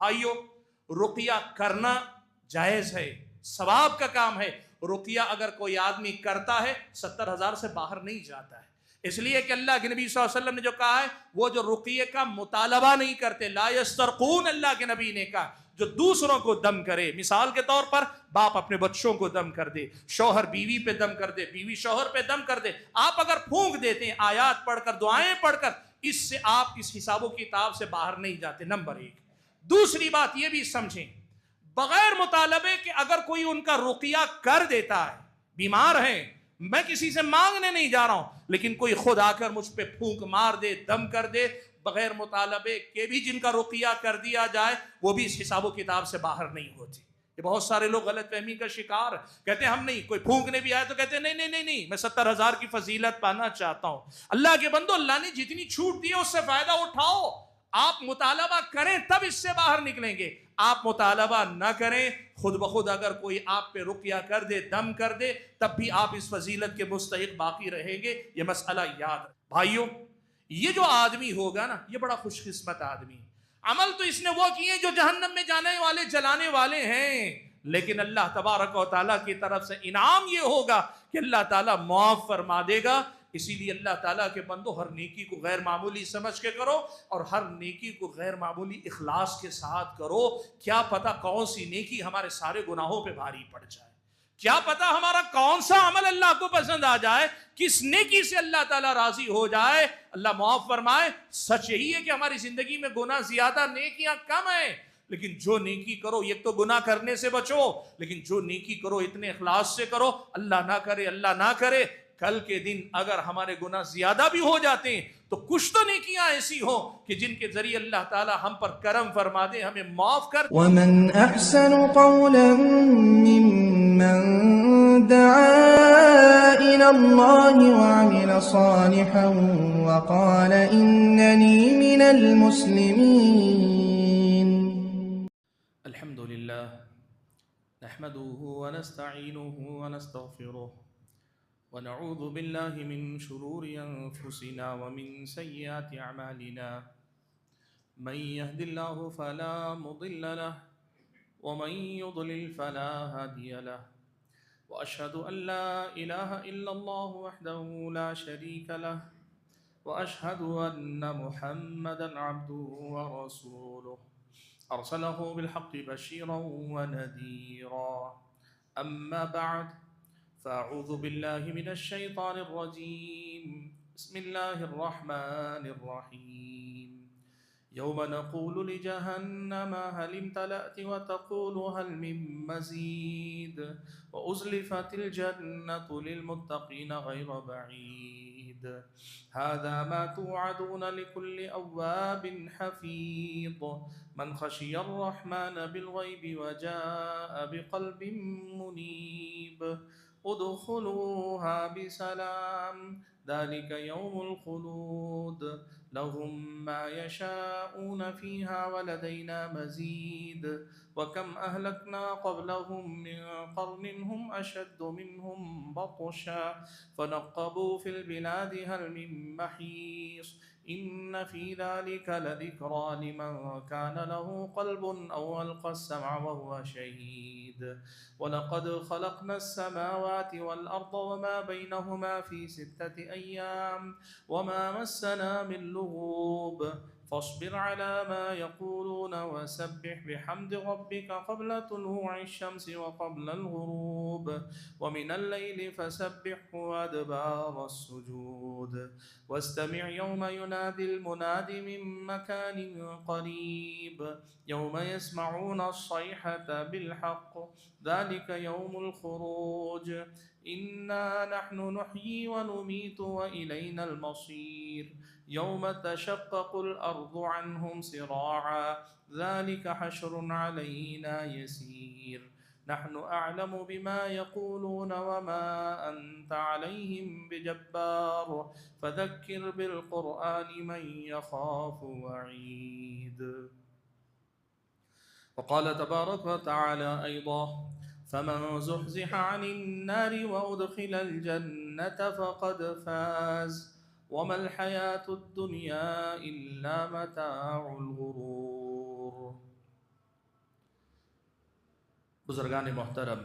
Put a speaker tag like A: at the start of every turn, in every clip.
A: آئیو رقیہ کرنا جائز ہے، ثواب کا کام ہے. رقیہ اگر کوئی آدمی کرتا ہے 70,000 سے باہر نہیں جاتا ہے، اس لیے کہ اللہ کے نبی صلی اللہ علیہ وسلم نے جو کہا ہے وہ جو رقیہ کا مطالبہ نہیں کرتے، لا یسترقون، اللہ کے نبی نے کہا جو دوسروں کو دم کرے. مثال کے طور پر باپ اپنے بچوں کو دم کر دے، شوہر بیوی پہ دم کر دے، بیوی شوہر پہ دم کر دے. آپ اگر پھونک دیتے ہیں آیات پڑھ کر، دعائیں پڑھ کر، اس سے آپ اس حساب و کتاب سے باہر نہیں جاتے. نمبر ایک. دوسری بات یہ بھی سمجھیں، بغیر مطالبے کہ اگر کوئی ان کا رقیہ کر دیتا ہے، بیمار ہیں، میں کسی سے مانگنے نہیں جا رہا ہوں، لیکن کوئی خود آ کر مجھ پہ پھونک مار دے، دم کر دے، بغیر مطالبے کے بھی جن کا رقیہ کر دیا جائے وہ بھی اس حساب و کتاب سے باہر نہیں ہوتے. یہ بہت سارے لوگ غلط فہمی کا شکار کہتے ہیں ہم نہیں، کوئی پھونکنے بھی آئے تو کہتے ہیں نہیں نہیں نہیں نہیں، میں 70,000 کی فضیلت پانا چاہتا ہوں. اللہ کے بندو، اللہ نے جتنی چھوٹ دی ہے اس سے فائدہ اٹھاؤ. آپ مطالبہ کریں تب اس سے باہر نکلیں گے. آپ مطالبہ نہ کریں، خود بخود اگر کوئی آپ پہ رقیہ کر دے، دم کر دے، تب بھی آپ اس فضیلت کے مستحق باقی رہیں گے. یہ مسئلہ یاد رکھیں. بھائیوں، یہ جو آدمی ہوگا نا، یہ بڑا خوش قسمت آدمی. عمل تو اس نے وہ کیے جو جہنم میں جانے والے، جلانے والے ہیں، لیکن اللہ تبارک و تعالیٰ کی طرف سے انعام یہ ہوگا کہ اللہ تعالیٰ معاف فرما دے گا. اسی لیے اللہ تعالیٰ کے بندو، ہر نیکی کو غیر معمولی سمجھ کے کرو، اور ہر نیکی کو غیر معمولی اخلاص کے ساتھ کرو. کیا پتہ کون سی نیکی ہمارے سارے گناہوں پہ بھاری پڑ جائے، کیا پتہ ہمارا کون سا عمل اللہ کو پسند آ جائے، کس نیکی سے اللہ تعالیٰ راضی ہو جائے. اللہ معاف فرمائے. سچ یہی ہے کہ ہماری زندگی میں گناہ زیادہ، نیکیاں کم ہیں، لیکن جو نیکی کرو، یہ تو گناہ کرنے سے بچو، لیکن جو نیکی کرو اتنے اخلاص سے کرو. اللہ نہ کرے، اللہ نہ کرے، کل کے دن اگر ہمارے گناہ زیادہ بھی ہو جاتے ہیں تو کچھ تو نیکیاں ایسی ہوں کہ جن کے ذریعے اللہ تعالی ہم پر کرم فرما دے، ہمیں معاف کر.
B: ومن أحسن قولا ممن دعا إلى الله وعمل صالحا وقال إنني من المسلمين.
A: الحمد لله نحمده ونستعينه ونستغفره ونعوذ بالله من شرور أنفسنا ومن سيئات أعمالنا. من يهد الله فلا مضل له ومن يضلل فلا هادي له. وأشهد أن لا إله إلا الله وحده لا شريك له وأشهد أن محمدا عبده ورسوله أرسله بالحق بشيرا ونذيرا. أما بعد، فأعوذ بالله من الشيطان الرجيم. بسم الله الرحمن الرحيم. يوم نقول لجهنم هل امتلأت وتقول هل من مزيد وأزلفت الجنة للمتقين غير بعيد. هذا ما توعدون لكل أواب حفيظ من خشي الرحمن بالغيب وجاء بقلب منيب. ادخلوها بسلام ذلك يوم الخلود لهم ما يشاءون فيها ولدينا مزيد. وكم أهلكنا قبلهم من قرن هم أشد منهم بطشا فنقبوا في البلاد هل من محيص. إن في ذلك لذكرى لمن كان له قلب أو ألقى السمع وهو شهيد. ولقد خلقنا السماوات والأرض وما بينهما في 6 أيام وما مسنا من لغوب. فاصبر على ما يقولون وسبح بحمد ربك قبل طلوع الشمس وقبل الغروب ومن الليل فسبحه وأدبار السجود. واستمع يوم ينادي المناد من مكان قريب يوم يسمعون الصيحة بالحق ذلك يوم الخروج. إنا نحن نحيي ونميت وإلينا المصير. يوم تشقق الأرض عنهم سراعا ذلك حشر علينا يسير. نحن أعلم بما يقولون وما أنت عليهم بجبار فذكر بالقرآن من يخاف وعيد. وقال تبارك وتعالى أيضا: فمن زحزح عن النار وأدخل الجنة فقد فاز وما الحياة الدنيا إلا متاع الغرور. بزرگان محترم،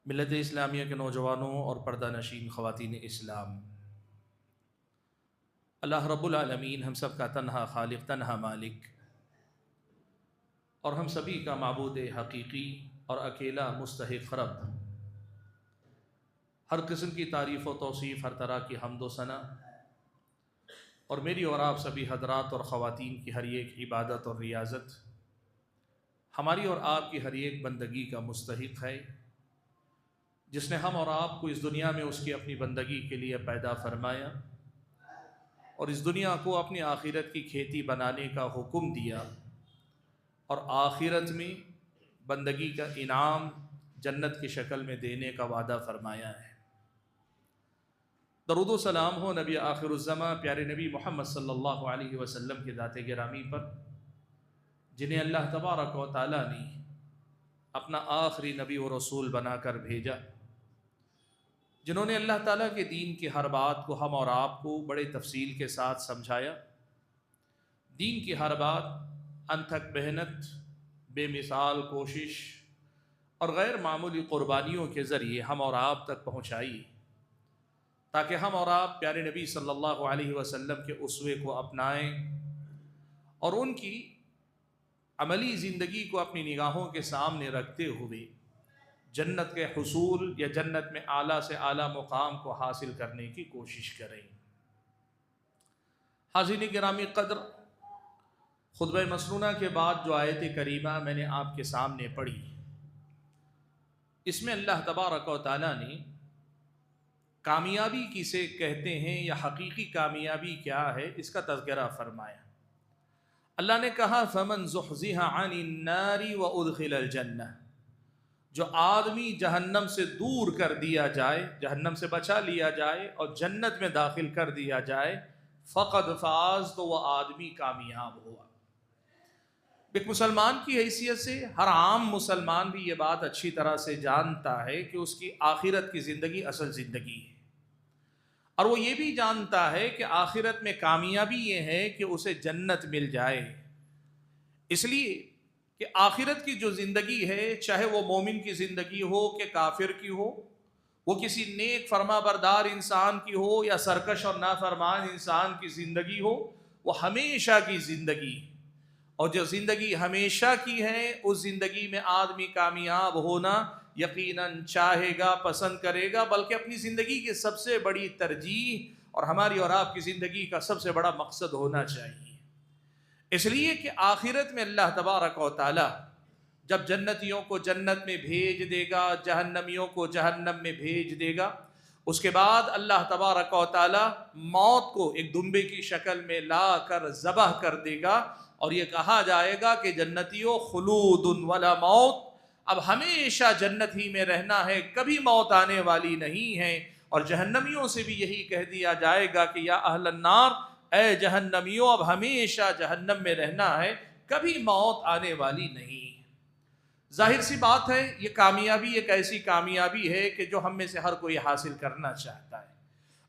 A: ملت اسلامیہ کے نوجوانوں اور پردہ نشین خواتین اسلام، اللہ رب العالمین ہم سب کا تنہا خالق، تنہا مالک، اور ہم سبھی کا معبود حقیقی اور اکیلا مستحق رب، ہر قسم کی تعریف و توصیف، ہر طرح کی حمد و ثنا، اور میری اور آپ سبھی حضرات اور خواتین کی ہر ایک عبادت اور ریاضت ہماری اور آپ کی ہر ایک بندگی کا مستحق ہے، جس نے ہم اور آپ کو اس دنیا میں اس کی اپنی بندگی کے لیے پیدا فرمایا اور اس دنیا کو اپنی آخرت کی کھیتی بنانے کا حکم دیا، اور آخرت میں بندگی کا انعام جنت کی شکل میں دینے کا وعدہ فرمایا ہے۔ درود و سلام ہو نبی آخر الزماں پیارے نبی محمد صلی اللہ علیہ وسلم کی ذات گرامی پر، جنہیں اللہ تبارک و تعالیٰ نے اپنا آخری نبی و رسول بنا کر بھیجا، جنہوں نے اللہ تعالیٰ کے دین کی ہر بات کو ہم اور آپ کو بڑے تفصیل کے ساتھ سمجھایا، دین کی ہر بات انتھک محنت، بے مثال کوشش اور غیر معمولی قربانیوں کے ذریعے ہم اور آپ تک پہنچائی، تاکہ ہم اور آپ پیارے نبی صلی اللہ علیہ وسلم کے اسوے کو اپنائیں اور ان کی عملی زندگی کو اپنی نگاہوں کے سامنے رکھتے ہوئے جنت کے حصول یا جنت میں اعلیٰ سے اعلیٰ مقام کو حاصل کرنے کی کوشش کریں۔ حاضرین گرامی قدر، خطبہ مسنونہ کے بعد جو آیت کریمہ میں نے آپ کے سامنے پڑھی، اس میں اللہ تبارک و تعالیٰ نے کامیابی کسے کہتے ہیں یا حقیقی کامیابی کیا ہے اس کا تذکرہ فرمایا۔ اللہ نے کہا فَمَنْ زُحْزِحَ عَنِ النَّارِ وَأُدْخِلَ الْجَنَّةِ، جو آدمی جہنم سے دور کر دیا جائے، جہنم سے بچا لیا جائے اور جنت میں داخل کر دیا جائے، فقد فاز، تو وہ آدمی کامیاب ہوا۔ ایک مسلمان کی حیثیت سے ہر عام مسلمان بھی یہ بات اچھی طرح سے جانتا ہے کہ اس کی آخرت کی زندگی اصل زندگی ہے، اور وہ یہ بھی جانتا ہے کہ آخرت میں کامیابی یہ ہے کہ اسے جنت مل جائے، اس لیے کہ آخرت کی جو زندگی ہے، چاہے وہ مومن کی زندگی ہو کہ کافر کی ہو، وہ کسی نیک فرما بردار انسان کی ہو یا سرکش اور نافرمان انسان کی زندگی ہو، وہ ہمیشہ کی زندگی ہے، اور جو زندگی ہمیشہ کی ہے اس زندگی میں آدمی کامیاب ہونا یقیناً چاہے گا، پسند کرے گا، بلکہ اپنی زندگی کی سب سے بڑی ترجیح اور ہماری اور آپ کی زندگی کا سب سے بڑا مقصد ہونا چاہیے، اس لیے کہ آخرت میں اللہ تبارک و تعالی جب جنتیوں کو جنت میں بھیج دے گا، جہنمیوں کو جہنم میں بھیج دے گا، اس کے بعد اللہ تبارک و تعالی موت کو ایک دمبے کی شکل میں لا کر ذبح کر دے گا، اور یہ کہا جائے گا کہ جنتیوں خلود ولا موت، اب ہمیشہ جنت ہی میں رہنا ہے، کبھی موت آنے والی نہیں ہے، اور جہنمیوں سے بھی یہی کہہ دیا جائے گا کہ یا اہل النار، اے جہنمیوں اب ہمیشہ جہنم میں رہنا ہے، کبھی موت آنے والی نہیں۔ ظاہر سی بات ہے یہ کامیابی ایک ایسی کامیابی ہے کہ جو ہم میں سے ہر کوئی حاصل کرنا چاہتا ہے۔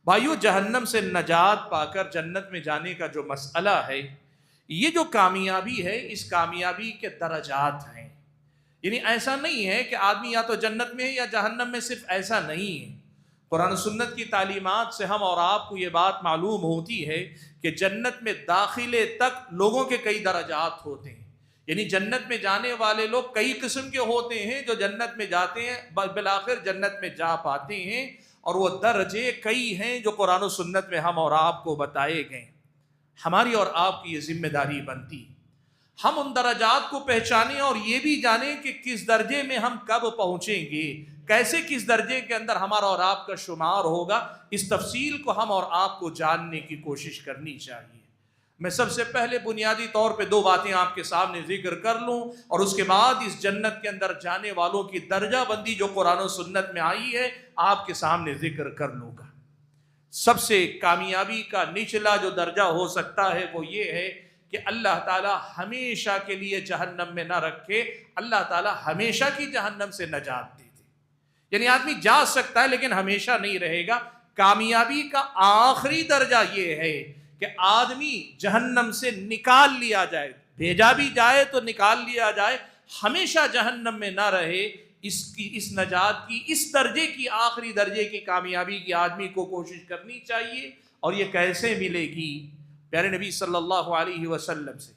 A: بھائیو، جہنم سے نجات پا کر جنت میں جانے کا جو مسئلہ ہے، یہ جو کامیابی ہے، اس کامیابی کے درجات ہیں، یعنی ایسا نہیں ہے کہ آدمی یا تو جنت میں ہے یا جہنم میں، صرف ایسا نہیں ہے۔ قرآن و سنت کی تعلیمات سے ہم اور آپ کو یہ بات معلوم ہوتی ہے کہ جنت میں داخلے تک لوگوں کے کئی درجات ہوتے ہیں، یعنی جنت میں جانے والے لوگ کئی قسم کے ہوتے ہیں جو جنت میں جاتے ہیں، بالآخر جنت میں جا پاتے ہیں، اور وہ درجے کئی ہیں جو قرآن و سنت میں ہم اور آپ کو بتائے گئے۔ ہماری اور آپ کی یہ ذمہ داری بنتی ہم ان درجات کو پہچانیں اور یہ بھی جانیں کہ کس درجے میں ہم کب پہنچیں گے، کیسے کس درجے کے اندر ہمارا اور آپ کا شمار ہوگا، اس تفصیل کو ہم اور آپ کو جاننے کی کوشش کرنی چاہیے۔ میں سب سے پہلے بنیادی طور پہ دو باتیں آپ کے سامنے ذکر کر لوں، اور اس کے بعد اس جنت کے اندر جانے والوں کی درجہ بندی جو قرآن و سنت میں آئی ہے آپ کے سامنے ذکر کر لوں گا۔ سب سے کامیابی کا نچلا جو درجہ ہو سکتا ہے وہ یہ ہے کہ اللہ تعالیٰ ہمیشہ کے لیے جہنم میں نہ رکھے، اللہ تعالیٰ ہمیشہ کی جہنم سے نجات دے دے، یعنی آدمی جا سکتا ہے لیکن ہمیشہ نہیں رہے گا۔ کامیابی کا آخری درجہ یہ ہے کہ آدمی جہنم سے نکال لیا جائے، بھیجا بھی جائے تو نکال لیا جائے، ہمیشہ جہنم میں نہ رہے، اس نجات کی، اس درجے کی، آخری درجے کی کامیابی کی آدمی کو کوشش کرنی چاہیے۔ اور یہ کیسے ملے گی؟ پیارے نبی صلی اللہ علیہ وسلم سے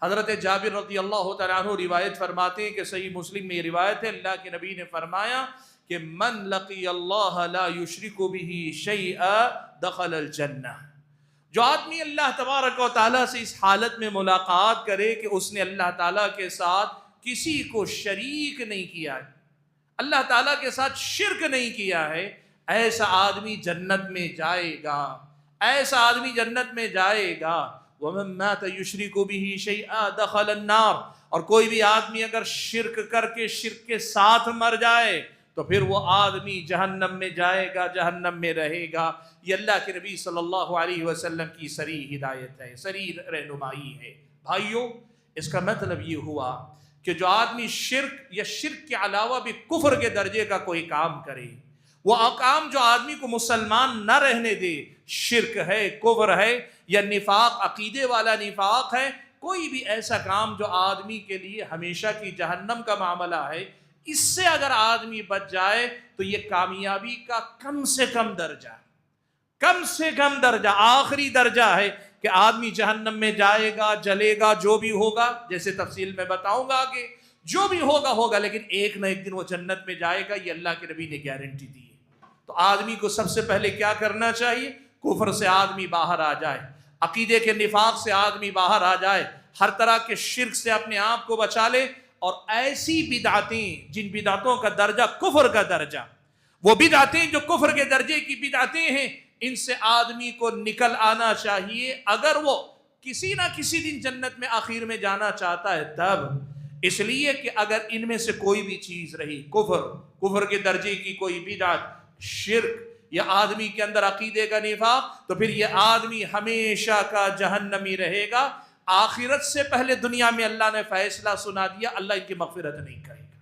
A: حضرت جابر رضی اللہ تعالیٰ عنہ روایت فرماتے ہیں کہ صحیح مسلم میں یہ روایت ہے، اللہ کے نبی نے فرمایا کہ من لقی اللہ لا یشرک بہ شیئا دخل الجنہ، جو آدمی اللہ تبارک و تعالیٰ سے اس حالت میں ملاقات کرے کہ اس نے اللہ تعالیٰ کے ساتھ کسی کو شریک نہیں کیا ہے، اللہ تعالیٰ کے ساتھ شرک نہیں کیا ہے، ایسا آدمی جنت میں جائے گا، ایسا آدمی جنت میں جائے گا۔ وَمَن مَاتَ يُشْرِكُ بِهِ شَيْئًا دَخَلَ النَّارِ، اور کوئی بھی آدمی اگر شرک کر کے شرک کے ساتھ مر جائے تو پھر وہ آدمی جہنم میں جائے گا، جہنم میں رہے گا۔ یہ اللہ کے نبی صلی اللہ علیہ وسلم کی صریح ہدایت ہے، صریح رہنمائی ہے۔ بھائیوں، اس کا مطلب یہ ہوا کہ جو آدمی شرک یا شرک کے علاوہ بھی کفر کے درجے کا کوئی کام کرے، وہ کام جو آدمی کو مسلمان نہ رہنے دے، شرک ہے، کفر ہے، یا نفاق، عقیدے والا نفاق ہے، کوئی بھی ایسا کام جو آدمی کے لیے ہمیشہ کی جہنم کا معاملہ ہے، اس سے اگر آدمی بچ جائے تو یہ کامیابی کا کم سے کم درجہ، آخری درجہ ہے کہ آدمی جہنم میں جائے گا، جلے گا، جو بھی ہوگا، جیسے تفصیل میں بتاؤں گا کہ جو بھی ہوگا، لیکن ایک نہ ایک دن وہ جنت میں جائے گا، یہ اللہ کے نبی نے گارنٹی دی ہے۔ تو آدمی کو سب سے پہلے کیا کرنا چاہیے؟ کفر سے آدمی باہر آ جائے، عقیدے کے نفاق سے آدمی باہر آ جائے، ہر طرح کے شرک سے اپنے آپ کو بچا لے، اور ایسی بدعتیں جن بدعتوں کا درجہ کفر کا درجہ، وہ بدعتیں جو کفر کے درجے کی بدعتیں ہیں، ان سے آدمی کو نکل آنا چاہیے اگر وہ کسی نہ کسی دن جنت میں آخر میں جانا چاہتا ہے تب۔ اس لیے کہ اگر ان میں سے کوئی بھی چیز رہی، کفر کے درجے کی کوئی بدعت، شرک، یا آدمی کے اندر عقیدے کا نفاق، تو پھر یہ آدمی ہمیشہ کا جہنمی رہے گا۔ آخرت سے پہلے دنیا میں اللہ نے فیصلہ سنا دیا، اللہ ان کی مغفرت نہیں کرے گا۔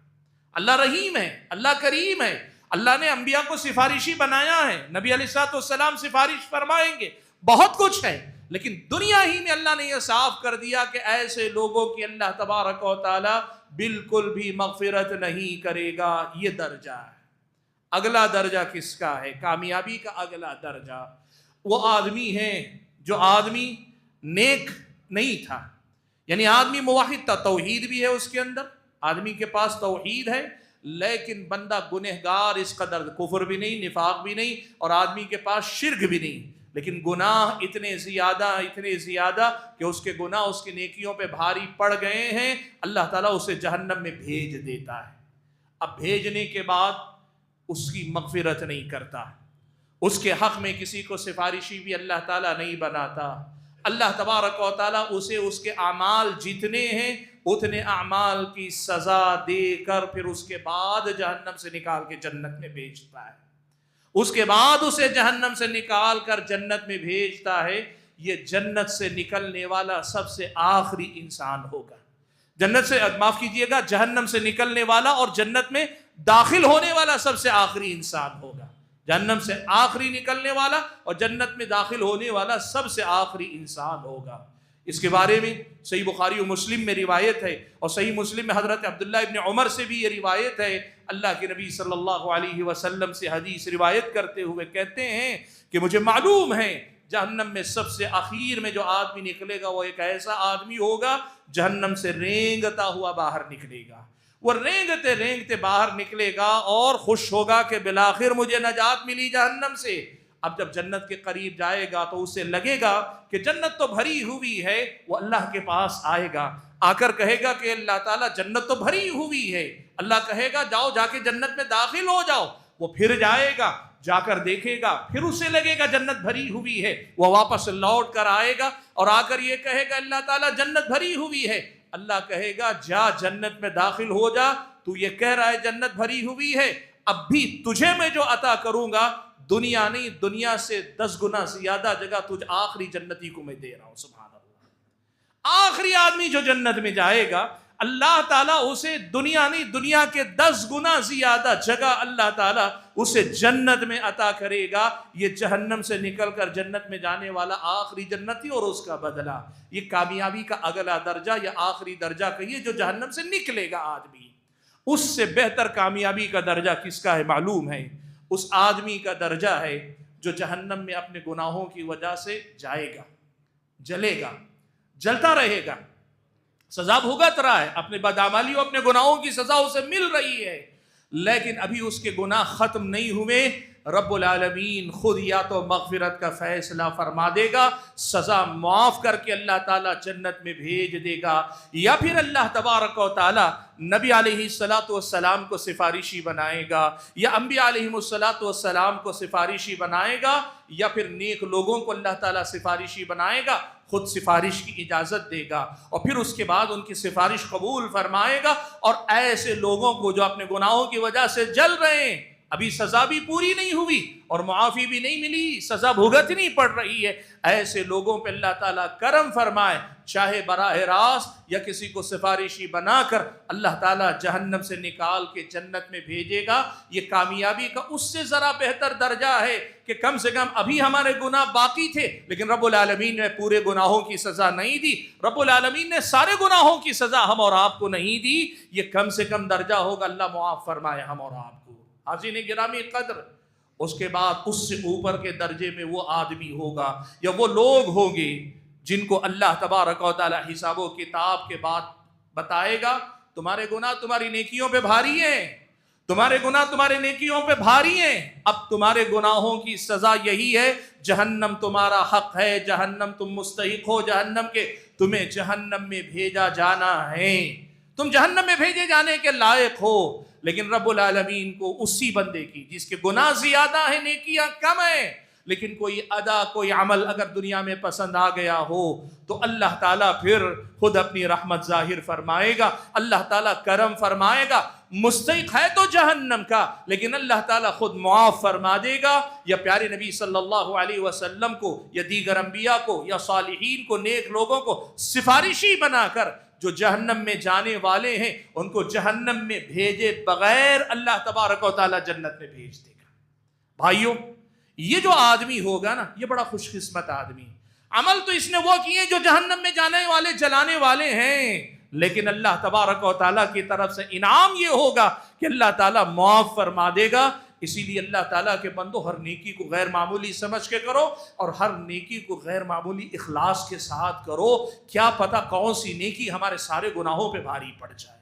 A: اللہ رحیم ہے، اللہ کریم ہے، اللہ نے انبیاء کو سفارشی بنایا ہے، نبی علیہ السلام سفارش فرمائیں گے، بہت کچھ ہے، لیکن دنیا ہی میں اللہ نے یہ صاف کر دیا کہ ایسے لوگوں کی اللہ تبارک و تعالی بالکل بھی مغفرت نہیں کرے گا۔ یہ درجہ ہے۔ اگلا درجہ کس کا ہے؟ کامیابی کا اگلا درجہ وہ آدمی ہے جو آدمی نیک نہیں تھا، یعنی آدمی موحد تھا، توحید بھی ہے اس کے اندر، آدمی کے پاس توحید ہے، لیکن بندہ گنہگار اس قدر، کفر بھی نہیں، نفاق بھی نہیں، اور آدمی کے پاس شرک بھی نہیں، لیکن گناہ اتنے زیادہ کہ اس کے گناہ اس کی نیکیوں پہ بھاری پڑ گئے ہیں، اللہ تعالیٰ اسے جہنم میں بھیج دیتا ہے۔ اب بھیجنے کے بعد اس کی مغفرت نہیں کرتا، اس کے حق میں کسی کو سفارشی بھی اللہ تعالیٰ نہیں بناتا۔ اللہ تبارک و تعالیٰ اسے اس کے اعمال جتنے ہیں اتنے اعمال کی سزا دے کر پھر اس کے بعد جہنم سے نکال کے جنت میں بھیجتا ہے۔ اس کے بعد اسے جہنم سے نکال کر جنت میں بھیجتا ہے۔ یہ جنت سے نکلنے والا سب سے آخری انسان ہوگا، جنت سے، معاف کیجئے گا، جہنم سے نکلنے والا اور جنت میں داخل ہونے والا سب سے آخری انسان ہوگا۔ جہنم سے آخری نکلنے والا اور جنت میں داخل ہونے والا سب سے آخری انسان ہوگا۔ اس کے بارے میں صحیح بخاری و مسلم میں روایت ہے، اور صحیح مسلم میں حضرت عبداللہ ابن عمر سے بھی یہ روایت ہے۔ اللہ کے نبی صلی اللہ علیہ وسلم سے حدیث روایت کرتے ہوئے کہتے ہیں کہ مجھے معلوم ہے جہنم میں سب سے اخیر میں جو آدمی نکلے گا وہ ایک ایسا آدمی ہوگا جہنم سے رینگتا ہوا باہر نکلے گا۔ وہ رینگتے رینگتے باہر نکلے گا اور خوش ہوگا کہ بالآخر مجھے نجات ملی جہنم سے۔ اب جب جنت کے قریب جائے گا تو اسے لگے گا کہ جنت تو بھری ہوئی ہے، وہ اللہ کے پاس آئے گا، آ کر کہے گا کہ اللہ تعالیٰ جنت تو بھری ہوئی ہے، اللہ کہے گا جاؤ جا کے جنت میں داخل ہو جاؤ۔ وہ پھر جائے گا، جا کر دیکھے گا، پھر اسے لگے گا جنت بھری ہوئی ہے، وہ واپس لوٹ کر آئے گا اور آ کر یہ کہے گا اللہ تعالیٰ جنت بھری ہوئی ہے۔ اللہ کہے گا جا جنت میں داخل ہو جا، تو یہ کہہ رہا ہے جنت بھری ہوئی ہے، اب بھی تجھے میں جو عطا کروں گا دنیا نہیں، دنیا سے 10 گنا زیادہ جگہ تجھ آخری جنتی کو میں دے رہا ہوں۔ سبحان اللہ۔ آخری آدمی جو جنت میں جائے گا، اللہ تعالیٰ اسے دنیا نہیں دنیا کے 10 گنا زیادہ جگہ اللہ تعالیٰ اسے جنت میں عطا کرے گا. یہ جہنم سے نکل کر جنت میں جانے والا آخری جنتی اور اس کا بدلہ. یہ کامیابی کا اگلا درجہ یا آخری درجہ کہیے جو جہنم سے نکلے گا آدمی. اس سے بہتر کامیابی کا درجہ کس کا ہے معلوم ہے؟ اس آدمی کا درجہ ہے جو جہنم میں اپنے گناہوں کی وجہ سے جائے گا, جلے گا, جلتا رہے گا, سزا بھگت رہا ہے, اپنے بدعمالیوں اپنے گناہوں کی سزا اسے مل رہی ہے, لیکن ابھی اس کے گناہ ختم نہیں ہوئے. رب العالمین خود یا تو مغفرت کا فیصلہ فرما دے گا, سزا معاف کر کے اللہ تعالیٰ جنت میں بھیج دے گا, یا پھر اللہ تبارک و تعالیٰ نبی علیہ الصلاۃ والسلام کو سفارشی بنائے گا, یا انبیاء علیہ الصلاۃ والسلام کو سفارشی بنائے گا, یا پھر نیک لوگوں کو اللہ تعالیٰ سفارشی بنائے گا, خود سفارش کی اجازت دے گا, اور پھر اس کے بعد ان کی سفارش قبول فرمائے گا. اور ایسے لوگوں کو جو اپنے گناہوں کی وجہ سے جل رہے ہیں, ابھی سزا بھی پوری نہیں ہوئی اور معافی بھی نہیں ملی, سزا بھگتنی پڑ رہی ہے, ایسے لوگوں پہ اللہ تعالیٰ کرم فرمائے, چاہے براہ راست یا کسی کو سفارشی بنا کر اللہ تعالیٰ جہنم سے نکال کے جنت میں بھیجے گا. یہ کامیابی کا اس سے ذرا بہتر درجہ ہے کہ کم سے کم ابھی ہمارے گناہ باقی تھے لیکن رب العالمین نے پورے گناہوں کی سزا نہیں دی, رب العالمین نے سارے گناہوں کی سزا ہم اور آپ کو نہیں دی. یہ کم سے کم درجہ ہوگا, اللہ معاف فرمائے ہم اور آپ کو. حاضرین گرامی قدر, اس کے بعد اس سے اوپر کے درجے میں وہ آدمی ہوگا یا وہ لوگ ہوں گے جن کو اللہ تبارک و تعالی حساب و کتاب کے بعد بتائے گا تمہارے گناہ تمہاری نیکیوں پہ بھاری ہیں, تمہارے گناہ تمہارے نیکیوں پہ بھاری ہیں, اب تمہارے گناہوں کی سزا یہی ہے, جہنم تمہارا حق ہے, جہنم تم مستحق ہو جہنم کے, تمہیں جہنم میں بھیجا جانا ہے, تم جہنم میں بھیجے جانے کے لائق ہو. لیکن رب العالمین کو اسی بندے کی جس کے گناہ زیادہ ہیں نیکیاں کم ہیں, لیکن کوئی ادا کوئی عمل اگر دنیا میں پسند آ گیا ہو تو اللہ تعالیٰ پھر خود اپنی رحمت ظاہر فرمائے گا, اللہ تعالیٰ کرم فرمائے گا. مستحق ہے تو جہنم کا لیکن اللہ تعالیٰ خود معاف فرما دے گا, یا پیارے نبی صلی اللہ علیہ وسلم کو یا دیگر انبیاء کو یا صالحین کو نیک لوگوں کو سفارشی بنا کر جو جہنم میں جانے والے ہیں ان کو جہنم میں بھیجے بغیر اللہ تبارک و تعالیٰ جنت میں بھیج دے گا. بھائیوں, یہ جو آدمی ہوگا نا یہ بڑا خوش قسمت آدمی. عمل تو اس نے وہ کیے جو جہنم میں جانے والے جلانے والے ہیں, لیکن اللہ تبارک و تعالیٰ کی طرف سے انعام یہ ہوگا کہ اللہ تعالیٰ معاف فرما دے گا. اسی لیے اللہ تعالیٰ کے بندو ہر نیکی کو غیر معمولی سمجھ کے کرو اور ہر نیکی کو غیر معمولی اخلاص کے ساتھ کرو. کیا پتہ کون سی نیکی ہمارے سارے گناہوں پہ بھاری پڑ جائے,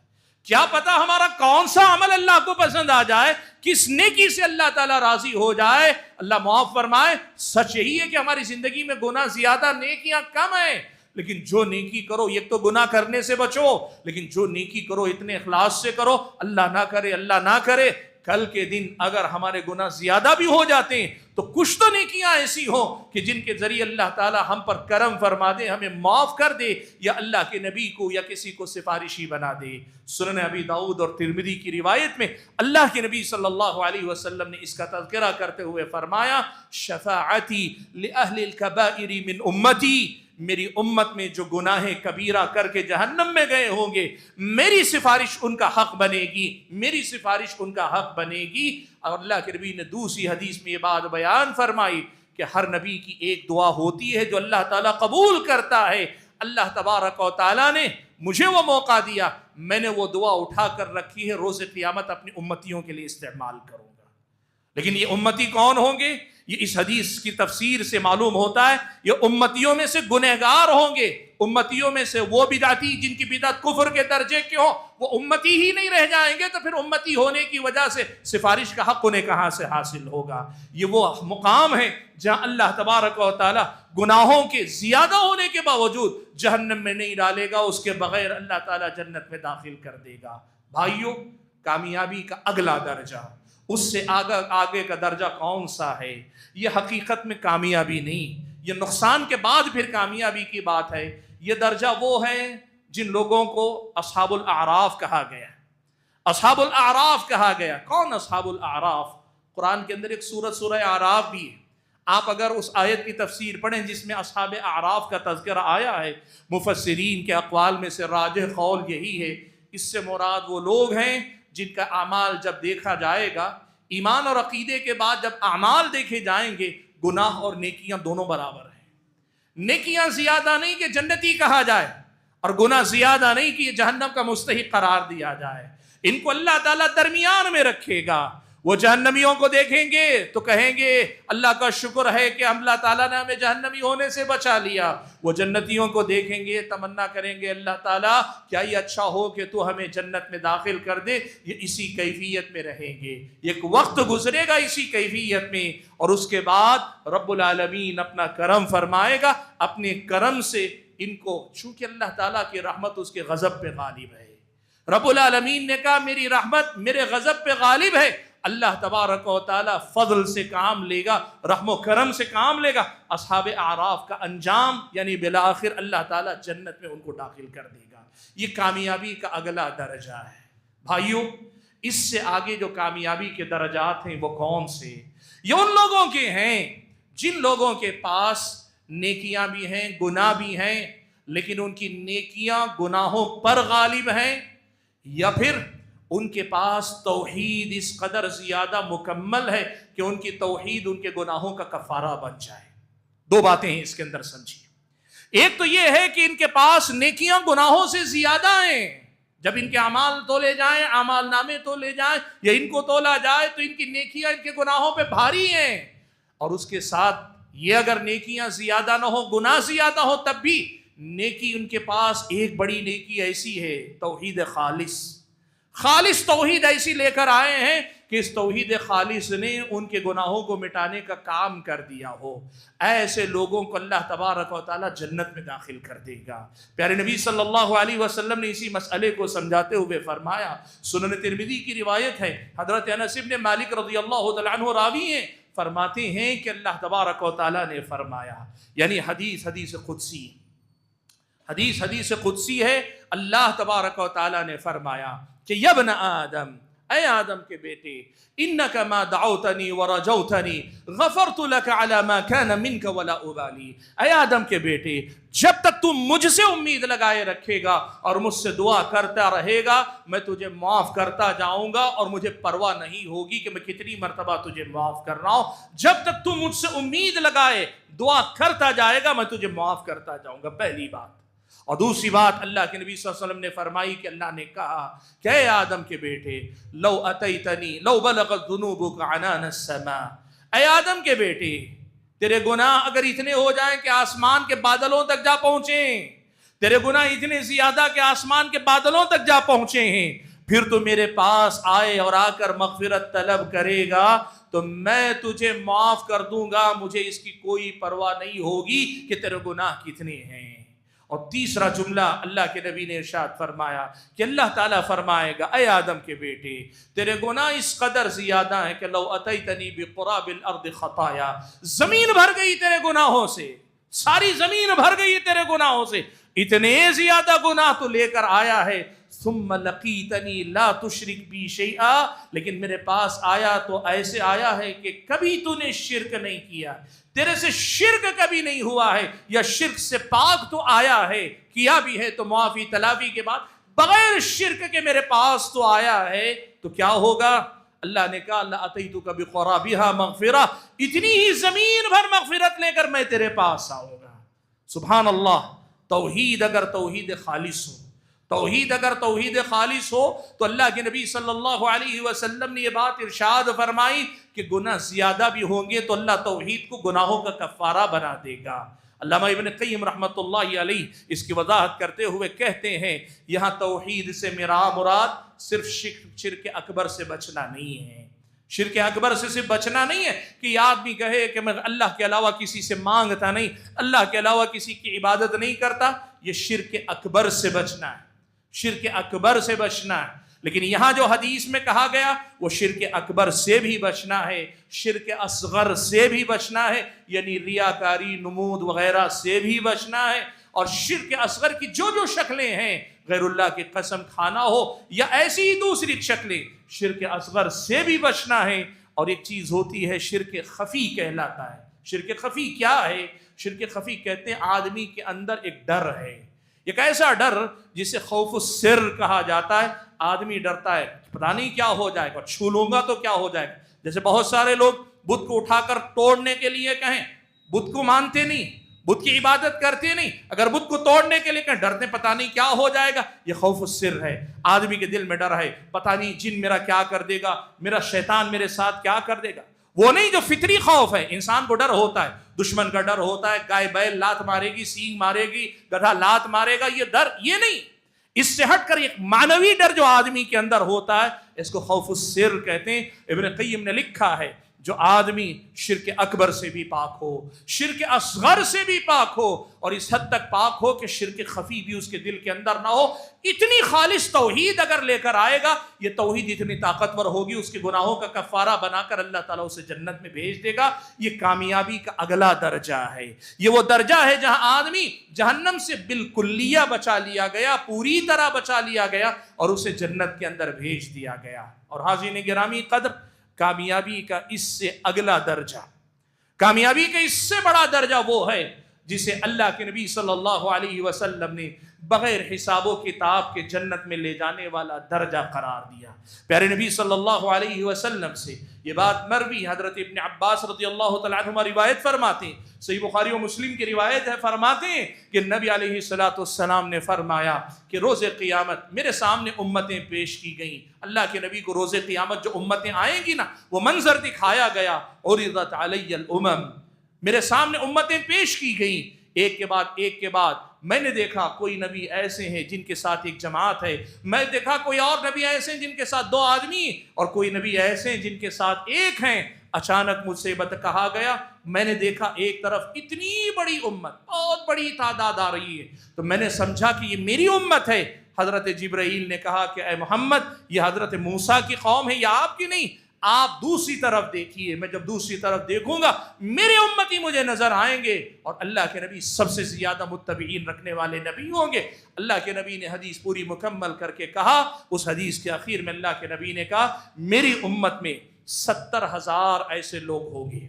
A: کیا پتہ ہمارا کون سا عمل اللہ کو پسند آ جائے, کس نیکی سے اللہ تعالیٰ راضی ہو جائے, اللہ معاف فرمائے. سچ یہی ہے کہ ہماری زندگی میں گناہ زیادہ نیکیاں کم ہیں, لیکن جو نیکی کرو ایک تو گناہ کرنے سے بچو, لیکن جو نیکی کرو اتنے اخلاص سے کرو, اللہ نہ کرے اللہ نہ کرے کل کے دن اگر ہمارے گناہ زیادہ بھی ہو جاتے ہیں تو کچھ تو نیکیاں ایسی ہوں کہ جن کے ذریعے اللہ تعالی ہم پر کرم فرما دے, ہمیں معاف کر دے, یا اللہ کے نبی کو یا کسی کو سفارشی بنا دے. سنن ابی داؤد اور ترمذی کی روایت میں اللہ کے نبی صلی اللہ علیہ وسلم نے اس کا تذکرہ کرتے ہوئے فرمایا, شفاعتی لأہل الکبائر من امتی, میری امت میں جو گناہ کبیرہ کر کے جہنم میں گئے ہوں گے میری سفارش ان کا حق بنے گی, میری سفارش ان کا حق بنے گی. اور اللہ کے نبی نے دوسری حدیث میں یہ بات بیان فرمائی کہ ہر نبی کی ایک دعا ہوتی ہے جو اللہ تعالیٰ قبول کرتا ہے. اللہ تبارک و تعالیٰ نے مجھے وہ موقع دیا, میں نے وہ دعا اٹھا کر رکھی ہے, روز قیامت اپنی امتیوں کے لیے استعمال کروں گا. لیکن یہ امتی کون ہوں گے؟ یہ اس حدیث کی تفسیر سے معلوم ہوتا ہے یہ امتیوں میں سے گنہگار ہوں گے, امتیوں میں سے وہ بدعتی جن کی بدعت کفر کے درجے کے ہوں وہ امتی ہی نہیں رہ جائیں گے, تو پھر امتی ہونے کی وجہ سے سفارش کا حق انہیں کہاں سے حاصل ہوگا. یہ وہ مقام ہے جہاں اللہ تبارک و تعالی گناہوں کے زیادہ ہونے کے باوجود جہنم میں نہیں ڈالے گا, اس کے بغیر اللہ تعالی جنت میں داخل کر دے گا. بھائیوں, کامیابی کا اگلا درجہ, اس سے آگے کا درجہ کون سا ہے؟ یہ حقیقت میں کامیابی نہیں, یہ نقصان کے بعد پھر کامیابی کی بات ہے. یہ درجہ وہ ہے جن لوگوں کو اصحاب الاعراف کہا گیا. اصحاب الاعراف کہا گیا. کون اصحاب الاعراف؟ قرآن کے اندر ایک سورہ اعراف بھی ہے. آپ اگر اس آیت کی تفسیر پڑھیں جس میں اصحاب اعراف کا تذکرہ آیا ہے، مفسرین کے اقوال میں سے راجح قول یہی ہے، اس سے مراد وہ لوگ ہیں جن کا اعمال جب دیکھا جائے گا، ایمان اور عقیدے کے بعد جب اعمال دیکھے جائیں گے، گناہ اور نیکیاں دونوں برابر ہیں۔ نیکیاں زیادہ نہیں کہ جنتی کہا جائے، اور گناہ زیادہ نہیں کہ یہ جہنم کا مستحق قرار دیا جائے۔ ان کو اللہ تعالیٰ درمیان میں رکھے گا۔ وہ جہنمیوں کو دیکھیں گے تو کہیں گے اللہ کا شکر ہے کہ اللہ تعالیٰ نے ہمیں جہنمی ہونے سے بچا لیا۔ وہ جنتیوں کو دیکھیں گے، تمنا کریں گے اللہ تعالیٰ کیا یہ اچھا ہو کہ تو ہمیں جنت میں داخل کر دے۔ یہ اسی کیفیت میں رہیں گے، ایک وقت گزرے گا اسی کیفیت میں، اور اس کے بعد رب العالمین اپنا کرم فرمائے گا۔ اپنے کرم سے ان کو، چونکہ اللہ تعالیٰ کی رحمت اس کے غضب پہ غالب ہے، رب العالمین نے کہا میری رحمت میرے غضب پہ غالب ہے، اللہ تبارک و تعالیٰ فضل سے کام لے گا، رحم و کرم سے کام لے گا۔ اصحاب اعراف کا انجام یعنی بالآخر اللہ تعالیٰ جنت میں ان کو داخل کر دے گا۔ یہ کامیابی کا اگلا درجہ ہے۔ بھائیوں، اس سے آگے جو کامیابی کے درجات ہیں وہ کون سے؟ یہ ان لوگوں کے ہیں جن لوگوں کے پاس نیکیاں بھی ہیں، گناہ بھی ہیں، لیکن ان کی نیکیاں گناہوں پر غالب ہیں، یا پھر ان کے پاس توحید اس قدر زیادہ مکمل ہے کہ ان کی توحید ان کے گناہوں کا کفارہ بن جائے۔ دو باتیں ہیں اس کے اندر سمجھیے۔ ایک تو یہ ہے کہ ان کے پاس نیکیاں گناہوں سے زیادہ ہیں، جب ان کے اعمال تولے جائیں، اعمال نامے تولے جائیں یا ان کو تولا جائے تو ان کی نیکیاں ان کے گناہوں پہ بھاری ہیں۔ اور اس کے ساتھ یہ اگر نیکیاں زیادہ نہ ہو، گناہ زیادہ ہو، تب بھی نیکی ان کے پاس ایک بڑی نیکی ایسی ہے، توحید خالص توحید ایسی لے کر آئے ہیں کہ اس توحید خالص نے ان کے گناہوں کو مٹانے کا کام کر دیا ہو۔ ایسے لوگوں کو اللہ تبارک و تعالیٰ جنت میں داخل کر دے گا۔ پیارے نبی صلی اللہ علیہ وسلم نے اسی مسئلے کو سمجھاتے ہوئے فرمایا، سنن ترمذی کی روایت ہے، حضرت انس بن مالک رضی اللہ تعالیٰ عنہ راوی ہیں، فرماتے ہیں کہ اللہ تبارک و تعالیٰ نے فرمایا، یعنی حدیث قدسی ہے، اللہ تبارک و تعالیٰ نے فرمایا کہ یا ابن آدم، اے آدم کے بیٹے، انک ما دعوتنی ورجوتنی غفرت لک علی ما کان منک ولا ابالی۔ اے آدم کے بیٹے، جب تک تم مجھ سے امید لگائے رکھے گا اور مجھ سے دعا کرتا رہے گا، میں تجھے معاف کرتا جاؤں گا اور مجھے پرواہ نہیں ہوگی کہ میں کتنی مرتبہ تجھے معاف کر رہا ہوں۔ جب تک تم مجھ سے امید لگائے دعا کرتا جائے گا، میں تجھے معاف کرتا جاؤں گا، پہلی بات۔ اور دوسری بات اللہ کے نبی صلی اللہ علیہ وسلم نے فرمائی کہ اللہ نے کہا کہ اے آدم کے بیٹے، لو اتیتنی لو بلغت ذنوبک عنان السماء، اے آدم کے بیٹے، تیرے گناہ اگر اتنے ہو جائیں کہ آسمان کے بادلوں تک جا پہنچیں، تیرے گناہ اتنے زیادہ کہ آسمان کے بادلوں تک جا پہنچے ہیں، پھر تو میرے پاس آئے اور آ کر مغفرت طلب کرے گا تو میں تجھے معاف کر دوں گا، مجھے اس کی کوئی پرواہ نہیں ہوگی کہ تیرے گناہ کتنے ہیں۔ اور تیسرا جملہ اللہ کے نبی نے ارشاد فرمایا کہ اللہ تعالیٰ فرمائے گا، اے آدم کے بیٹے، تیرے گناہ اس قدر زیادہ ہیں کہ لو اتیتنی بقراب الارض خطایا، زمین بھر گئی تیرے گناہوں سے، ساری زمین بھر گئی تیرے گناہوں سے، اتنے زیادہ گناہ تو لے کر آیا ہے، ثم لقیتنی لا تشرک بی شیئا، لیکن میرے پاس آیا تو ایسے آیا ہے کہ کبھی تو نے شرک نہیں کیا، تیرے سے شرک کبھی نہیں ہوا ہے، یا شرک سے پاک تو آیا ہے، کیا بھی ہے تو معافی تلافی کے بعد بغیر شرک کے میرے پاس تو آیا ہے، تو کیا ہوگا؟ اللہ نے کہا لَأَتَيْتُكَ بِقُرَابِهَا مَغْفِرَةً، اتنی ہی زمین بھر مغفرت لے کر میں تیرے پاس آؤں گا۔ سبحان اللہ، توحید اگر توحید خالص ہو، توحید خالص ہو تو اللہ کے نبی صلی اللہ علیہ وسلم نے یہ بات ارشاد فرمائی کہ گناہ زیادہ بھی ہوں گے تو اللہ توحید کو گناہوں کا کفارہ بنا دے گا۔ علامہ ابن قیم رحمۃ اللہ علیہ اس کی وضاحت کرتے ہوئے کہتے ہیں، یہاں توحید سے میرا مراد صرف شرک اکبر سے بچنا نہیں ہے، شرک اکبر سے صرف بچنا نہیں ہے کہ یہ آدمی کہے کہ میں اللہ کے علاوہ کسی سے مانگتا نہیں، اللہ کے علاوہ کسی کی عبادت نہیں کرتا، یہ شرک اکبر سے بچنا ہے، شرک اکبر سے بچنا ہے۔ لیکن یہاں جو حدیث میں کہا گیا وہ شرک اکبر سے بھی بچنا ہے، شرک اصغر سے بھی بچنا ہے، یعنی ریاکاری، نمود وغیرہ سے بھی بچنا ہے، اور شرک اصغر کی جو جو شکلیں ہیں، غیر اللہ کی قسم کھانا ہو یا ایسی ہی دوسری شکلیں، شرک اصغر سے بھی بچنا ہے۔ اور ایک چیز ہوتی ہے شرک خفی کہلاتا ہے، شرک خفی کیا ہے؟ شرک خفی کہتے ہیں آدمی کے اندر ایک ڈر ہے، ایک ایسا ڈر جسے خوف السر کہا جاتا ہے۔ آدمی ڈرتا ہے پتہ نہیں کیا ہو جائے گا، چھو لوں گا تو کیا ہو جائے گا۔ جیسے بہت سارے لوگ بت کو اٹھا کر توڑنے کے لیے کہیں، بت کو مانتے نہیں، بت کی عبادت کرتے نہیں، اگر بت کو توڑنے کے لیے کہیں ڈرتے پتہ نہیں کیا ہو جائے گا۔ یہ خوف السر ہے، آدمی کے دل میں ڈر ہے، پتہ نہیں جن میرا کیا کر دے گا، میرا شیطان میرے ساتھ کیا کر دے گا۔ وہ نہیں جو فطری خوف ہے، انسان کو ڈر ہوتا ہے، دشمن کا ڈر ہوتا ہے، گائے بیل لات مارے گی، سینگ مارے گی، گدھا لات مارے گا، یہ ڈر یہ نہیں۔ اس سے ہٹ کر ایک معنوی ڈر جو آدمی کے اندر ہوتا ہے، اس کو خوف السر کہتے ہیں۔ ابن قیم نے لکھا ہے جو آدمی شرک اکبر سے بھی پاک ہو، شرک اصغر سے بھی پاک ہو، اور اس حد تک پاک ہو کہ شرک خفی بھی اس کے دل کے اندر نہ ہو، اتنی خالص توحید اگر لے کر آئے گا، یہ توحید اتنی طاقتور ہوگی، اس کے گناہوں کا کفارہ بنا کر اللہ تعالیٰ اسے جنت میں بھیج دے گا۔ یہ کامیابی کا اگلا درجہ ہے، یہ وہ درجہ ہے جہاں آدمی جہنم سے بالکلیہ بچا لیا گیا، پوری طرح بچا لیا گیا، اور اسے جنت کے اندر بھیج دیا گیا۔ اور حاضرین گرامی قدر، کامیابی کا اس سے اگلا درجہ، کامیابی کا اس سے بڑا درجہ وہ ہے جسے اللہ کے نبی صلی اللہ علیہ وسلم نے بغیر حساب و کتاب کے جنت میں لے جانے والا درجہ قرار دیا۔ پیارے نبی صلی اللہ علیہ وسلم سے یہ بات مروی حضرت ابن عباس رضی اللہ تعالیٰ عنہما روایت فرماتے ہیں، صحیح بخاری و مسلم کی روایت ہے، فرماتے ہیں کہ نبی علیہ السلام نے فرمایا کہ روز قیامت میرے سامنے امتیں پیش کی گئیں۔ اللہ کے نبی کو روز قیامت جو امتیں آئیں گی نا، وہ منظر دکھایا گیا، عرضت علی الامم، میرے سامنے امتیں پیش کی گئیں، ایک کے بعد ایک کے بعد۔ میں نے دیکھا کوئی نبی ایسے ہیں جن کے ساتھ ایک جماعت ہے، میں دیکھا کوئی اور نبی ایسے ہیں جن کے ساتھ 2 آدمی، اور کوئی نبی ایسے ہیں جن کے ساتھ ایک ہیں۔ اچانک مجھ سے کہا گیا، میں نے دیکھا ایک طرف اتنی بڑی امت، بہت بڑی تعداد آ رہی ہے، تو میں نے سمجھا کہ یہ میری امت ہے۔ حضرت جبرائیل نے کہا کہ اے محمد، یہ حضرت موسیٰ کی قوم ہے، یا آپ کی نہیں، آپ دوسری طرف دیکھیے۔ میں جب دوسری طرف دیکھوں گا میرے امتی مجھے نظر آئیں گے، اور اللہ کے نبی سب سے زیادہ متبعین رکھنے والے نبی ہوں گے۔ اللہ کے نبی نے حدیث پوری مکمل کر کے کہا، اس حدیث کے آخر میں اللہ کے نبی نے کہا میری امت میں 70,000 ایسے لوگ ہوں گے،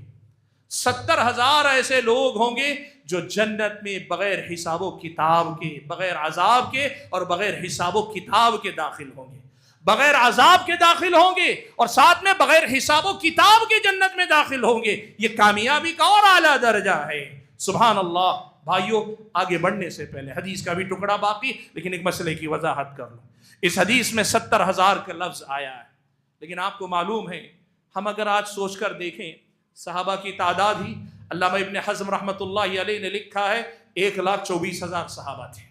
A: 70,000 ایسے لوگ ہوں گے جو جنت میں بغیر حساب و کتاب کے، بغیر عذاب کے اور بغیر حساب و کتاب کے داخل ہوں گے، بغیر عذاب کے داخل ہوں گے، اور ساتھ میں بغیر حساب و کتاب کے جنت میں داخل ہوں گے۔ یہ کامیابی کا اور اعلیٰ درجہ ہے۔ سبحان اللہ۔ بھائیو، آگے بڑھنے سے پہلے حدیث کا بھی ٹکڑا باقی، لیکن ایک مسئلے کی وضاحت کر لوں۔ اس حدیث میں 70,000 کا لفظ آیا ہے، لیکن آپ کو معلوم ہے، ہم اگر آج سوچ کر دیکھیں، صحابہ کی تعداد ہی، علامہ ابن حزم رحمۃ اللہ علیہ نے لکھا ہے 1,24,000 صحابہ تھے،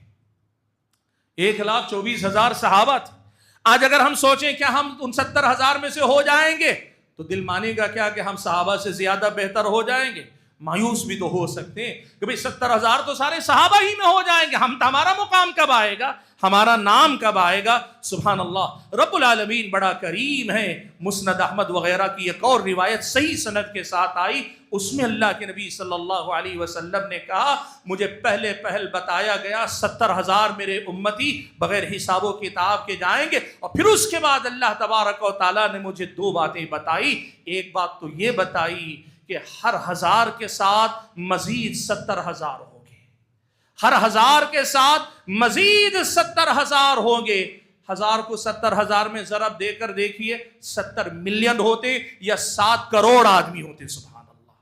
A: 1,24,000 صحابہ تھے۔ آج اگر ہم سوچیں کیا ہم ان 70,000 میں سے ہو جائیں گے، تو دل مانے گا کیا کہ ہم صحابہ سے زیادہ بہتر ہو جائیں گے؟ مایوس بھی تو ہو سکتے ہیں کہ بھئی 70,000 تو سارے صحابہ ہی میں ہو جائیں گے، ہمارا مقام کب آئے گا، ہمارا نام کب آئے گا؟ سبحان اللہ، رب العالمین بڑا کریم ہے۔ مسند احمد وغیرہ کی ایک اور روایت صحیح سند کے ساتھ آئی، اس میں اللہ کے نبی صلی اللہ علیہ وسلم نے کہا مجھے پہل بتایا گیا 70,000 میرے امتی بغیر حساب و کتاب کے جائیں گے، اور پھر اس کے بعد اللہ تبارک و تعالیٰ نے مجھے 2 باتیں بتائی۔ ایک بات تو یہ بتائی کہ ہر 1000 کے ساتھ مزید 70,000 ہوں گے، ہر 1000 کے ساتھ مزید 70,000 ہوں گے۔ 1000 کو 70,000 میں ضرب دے کر دیکھیے، 70 ملین ہوتے یا 7 کروڑ آدمی ہوتے۔ سبحان اللہ،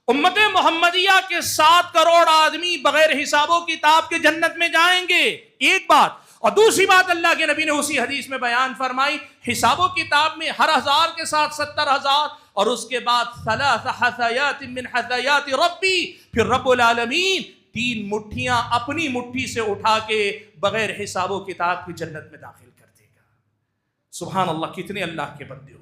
A: امت محمدیہ کے 7 کروڑ آدمی بغیر حساب و کتاب کے جنت میں جائیں گے، ایک بات۔ اور دوسری بات اللہ کے نبی نے اسی حدیث میں بیان فرمائی، حساب و کتاب میں ہر 1000 کے ساتھ 70,000، اور اس کے بعد 3 حثیات من حثیات ربی، پھر رب العالمین 3 مٹھیاں اپنی مٹھی سے اٹھا کے بغیر حساب و کتاب کی جنت میں داخل کر دے گا۔ سبحان اللہ، کتنے اللہ کے بندے ہوں گے،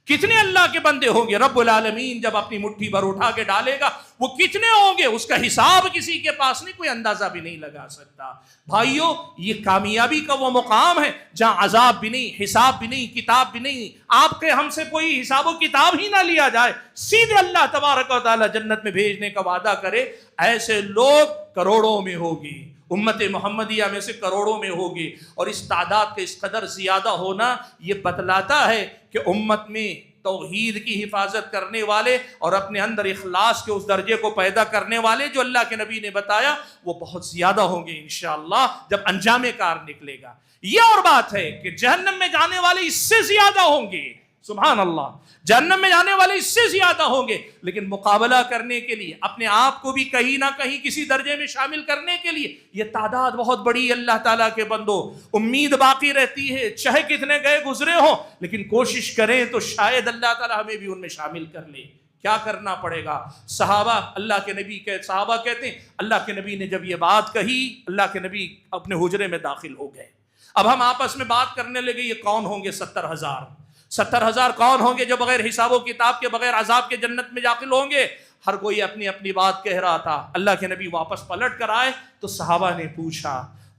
A: کتنے اللہ کے بندے ہوں گے۔ رب العالمین جب اپنی مٹھی بھر اٹھا کے ڈالے گا، وہ کتنے ہوں گے اس کا حساب کسی کے پاس نہیں، کوئی اندازہ بھی نہیں لگا سکتا۔ بھائیو، یہ کامیابی کا وہ مقام ہے جہاں عذاب بھی نہیں، حساب بھی نہیں، کتاب بھی نہیں، آپ کے ہم سے کوئی حساب و کتاب ہی نہ لیا جائے، سیدھے اللہ تبارک و تعالیٰ جنت میں بھیجنے کا وعدہ کرے۔ ایسے لوگ کروڑوں میں ہوگی، امت محمدیہ میں سے کروڑوں میں ہوگی، اور اس تعداد کا اس قدر زیادہ ہونا یہ بتلاتا ہے کہ امت میں توحید کی حفاظت کرنے والے اور اپنے اندر اخلاص کے اس درجے کو پیدا کرنے والے جو اللہ کے نبی نے بتایا وہ بہت زیادہ ہوں گے انشاءاللہ جب انجام کار نکلے گا۔ یہ اور بات ہے کہ جہنم میں جانے والے اس سے زیادہ ہوں گے، سبحان اللہ، جہنم میں جانے والے اس سے زیادہ ہوں گے، لیکن مقابلہ کرنے کے لیے اپنے آپ کو بھی کہیں نہ کہیں کسی درجے میں شامل کرنے کے لیے یہ تعداد بہت بڑی ہے۔ اللہ تعالیٰ کے بندو، امید باقی رہتی ہے، چاہے کتنے گئے گزرے ہوں، لیکن کوشش کریں تو شاید اللہ تعالیٰ ہمیں بھی ان میں شامل کر لے۔ کیا کرنا پڑے گا؟ صحابہ اللہ کے نبی کے صحابہ کہتے ہیں اللہ کے نبی نے جب یہ بات کہی، اللہ کے نبی اپنے حجرے میں داخل ہو گئے۔ اب ہم آپس میں بات کرنے لگے یہ کون ہوں گے؟ 70,000 70,000 کون ہوں گے جو بغیر حساب و کتاب کے، بغیر عذاب کے جنت میں داخل ہوں گے؟ ہر کوئی اپنی اپنی بات کہہ رہا تھا۔ اللہ کے نبی واپس پلٹ کر آئے تو صحابہ نے پوچھا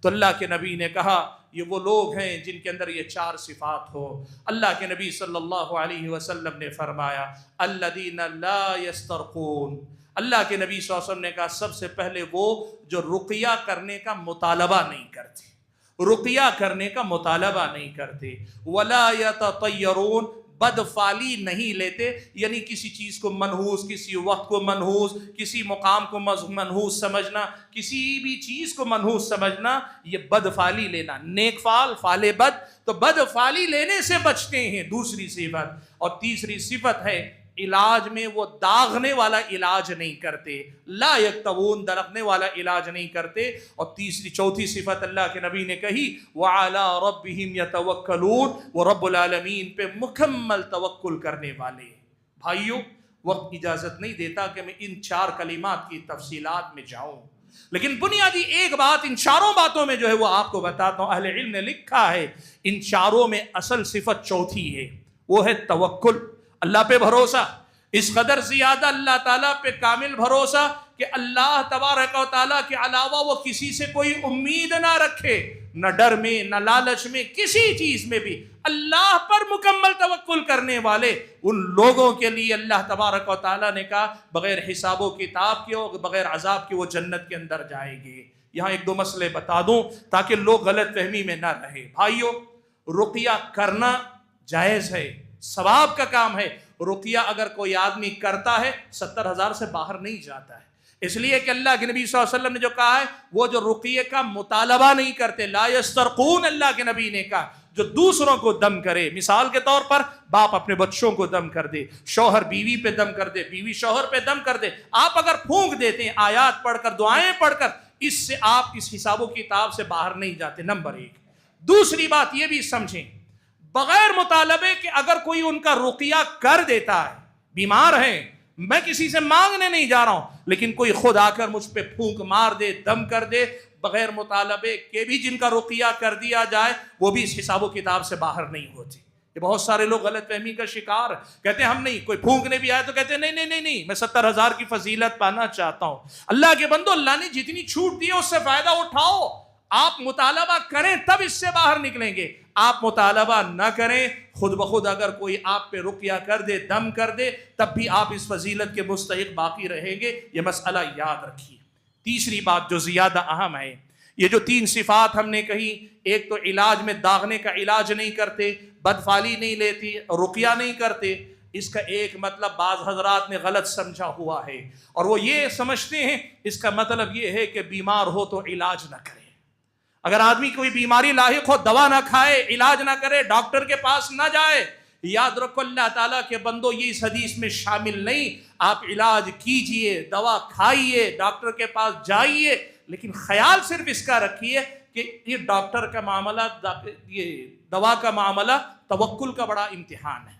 A: تو اللہ کے نبی نے کہا یہ وہ لوگ ہیں جن کے اندر یہ 4 صفات ہو۔ اللہ کے نبی صلی اللہ علیہ وسلم نے فرمایا الذین لا یسترقون۔ اللہ کے نبی صلی اللہ علیہ وسلم نے کہا سب سے پہلے وہ جو رقیہ کرنے کا مطالبہ نہیں کرتے، رقیہ کرنے کا مطالبہ نہیں کرتے، ولا یتطیرون، بدفعلی نہیں لیتے، یعنی کسی چیز کو منحوس، کسی وقت کو منحوس، کسی مقام کو منحوس سمجھنا، کسی بھی چیز کو منحوس سمجھنا، یہ بدفعلی لینا۔ نیک فعل، فعل بد، تو بدفعلی لینے سے بچتے ہیں، دوسری صفت۔ اور تیسری صفت ہے علاج میں وہ داغنے والا علاج نہیں کرتے، لا یکتوون، درخنے والا علاج نہیں کرتے۔ اور چوتھی صفت اللہ کے نبی نے کہی وعلی ربہم یتوکلون، وہ رب العالمین پہ مکمل توکل کرنے والے۔ بھائیو، وقت اجازت نہیں دیتا کہ میں ان 4 کلمات کی تفصیلات میں جاؤں، لیکن بنیادی ایک بات ان 4 باتوں میں جو ہے وہ آپ کو بتاتا ہوں۔ اہل علم نے لکھا ہے ان 4 میں اصل صفت چوتھی ہے، وہ ہے توکل، اللہ پہ بھروسہ۔ اس قدر زیادہ اللہ تعالیٰ پہ کامل بھروسہ کہ اللہ تبارک و تعالیٰ کے علاوہ وہ کسی سے کوئی امید نہ رکھے، نہ ڈر میں، نہ لالچ میں، کسی چیز میں بھی اللہ پر مکمل توکل کرنے والے ان لوگوں کے لیے اللہ تبارک و تعالیٰ نے کہا بغیر حساب و کتاب کے اور بغیر عذاب کے وہ جنت کے اندر جائیں گے۔ یہاں 1-2 مسئلے بتا دوں تاکہ لوگ غلط فہمی میں نہ رہے۔ بھائیو، رقیہ کرنا جائز ہے، ثواب کا کام ہے۔ رقیہ اگر کوئی آدمی کرتا ہے 70,000 سے باہر نہیں جاتا ہے، اس لیے کہ اللہ کے نبی صلی اللہ علیہ وسلم نے جو کہا ہے وہ جو رقیہ کا مطالبہ نہیں کرتے، لا یسترقون، اللہ کے نبی نے کہا جو دوسروں کو دم کرے، مثال کے طور پر باپ اپنے بچوں کو دم کر دے، شوہر بیوی پہ دم کر دے، بیوی شوہر پہ دم کر دے، آپ اگر پھونک دیتے ہیں آیات پڑھ کر، دعائیں پڑھ کر، اس سے آپ اس حساب و کتاب سے باہر نہیں جاتے، نمبر 1۔ دوسری بات یہ بھی سمجھیں، بغیر مطالبے کہ اگر کوئی ان کا رقیہ کر دیتا ہے، بیمار ہیں، میں کسی سے مانگنے نہیں جا رہا ہوں، لیکن کوئی خود آ کر مجھ پہ پھونک مار دے، دم کر دے، بغیر مطالبے کہ بھی جن کا رقیہ کر دیا جائے وہ بھی اس حساب و کتاب سے باہر نہیں ہوتی۔ یہ بہت سارے لوگ غلط فہمی کا شکار کہتے ہیں ہم نہیں، کوئی پھونکنے بھی آئے تو کہتے ہیں نہیں میں 70,000 کی فضیلت پانا چاہتا ہوں۔ اللہ کے بندو، اللہ نے جتنی چھوٹ دی ہے اس سے فائدہ اٹھاؤ، آپ مطالبہ کریں تب اس سے باہر نکلیں گے، آپ مطالبہ نہ کریں، خود بخود اگر کوئی آپ پہ رقیہ کر دے، دم کر دے، تب بھی آپ اس فضیلت کے مستحق باقی رہیں گے۔ یہ مسئلہ یاد رکھیے۔ تیسری بات جو زیادہ اہم ہے، یہ جو 3 صفات ہم نے کہی، ایک تو علاج میں داغنے کا علاج نہیں کرتے، بدفعلی نہیں لیتی، رقیہ نہیں کرتے، اس کا ایک مطلب بعض حضرات نے غلط سمجھا ہوا ہے، اور وہ یہ سمجھتے ہیں اس کا مطلب یہ ہے کہ بیمار ہو تو علاج نہ کرے۔ اگر آدمی کوئی بیماری لاحق ہو، دوا نہ کھائے، علاج نہ کرے، ڈاکٹر کے پاس نہ جائے، یاد رکھو اللہ تعالیٰ کے بندو یہ اس حدیث میں شامل نہیں۔ آپ علاج کیجئے، دوا کھائیے، ڈاکٹر کے پاس جائیے، لیکن خیال صرف اس کا رکھیے کہ یہ ڈاکٹر کا معاملہ، یہ دوا کا معاملہ توکل کا بڑا امتحان ہے۔